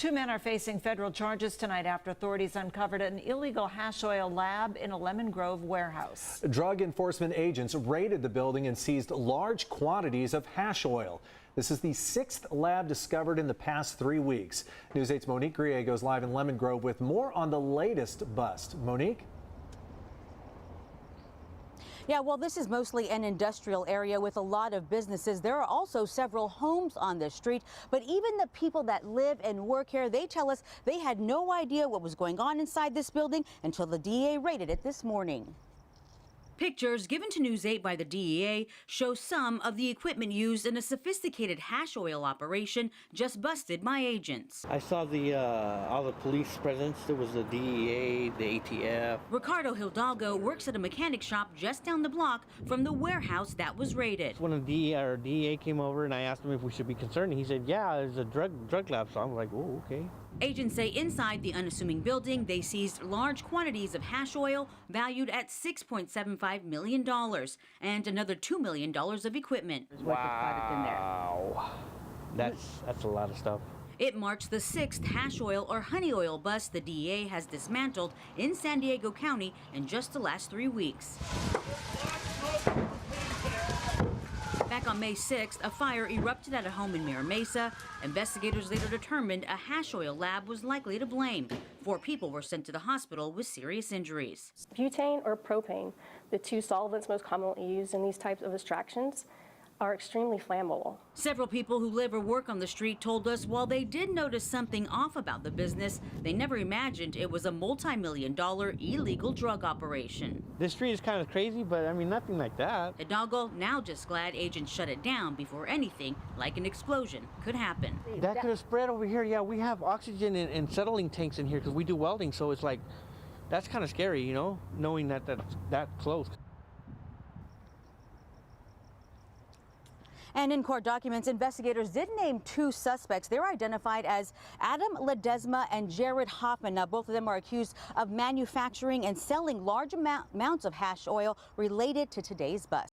Two men are facing federal charges tonight after authorities uncovered an illegal hash oil lab in a Lemon Grove warehouse. Drug enforcement agents raided the building and seized large quantities of hash oil. This is the sixth lab discovered in the past 3 weeks. News 8's Monique Grier goes live in Lemon Grove with more on the latest bust. Monique? Yeah, well, this is mostly an industrial area with a lot of businesses. There are also several homes on this street, but even the people that live and work here, they tell us they had no idea what was going on inside this building until the DEA raided it this morning. Pictures given to News 8 by the DEA show some of the equipment used in a sophisticated hash oil operation just busted by agents. I saw all the police presence. There was the DEA, the ATF. Ricardo Hidalgo works at a mechanic shop just down the block from the warehouse that was raided. When the DEA came over and I asked him if we should be concerned, he said, yeah, there's a drug lab. So I'm like, oh, okay. Agents say inside the unassuming building, they seized large quantities of hash oil valued at $6.75 million and another $2 million of equipment. Wow. That's a lot of stuff. It marks the sixth hash oil or honey oil bust the DEA has dismantled in San Diego County in just the last 3 weeks. Back on May 6th, a fire erupted at a home in Mira Mesa. Investigators later determined a hash oil lab was likely to blame. 4 people were sent to the hospital with serious injuries. Butane or propane, the two solvents most commonly used in these types of extractions, are extremely flammable. Several people who live or work on the street told us while they did notice something off about the business, they never imagined it was a multi-million-dollar illegal drug operation. This street is kind of crazy, but I mean, nothing like that. Hidalgo now just glad agents shut it down before anything like an explosion could happen. That could have spread over here. Yeah, we have oxygen and settling tanks in here because we do welding, so it's like, that's kind of scary, you know, knowing that that's that close. And in court documents, investigators did name 2 suspects. They're identified as Adam Ledesma and Jared Hoffman. Now, both of them are accused of manufacturing and selling large amounts of hash oil related to today's bust.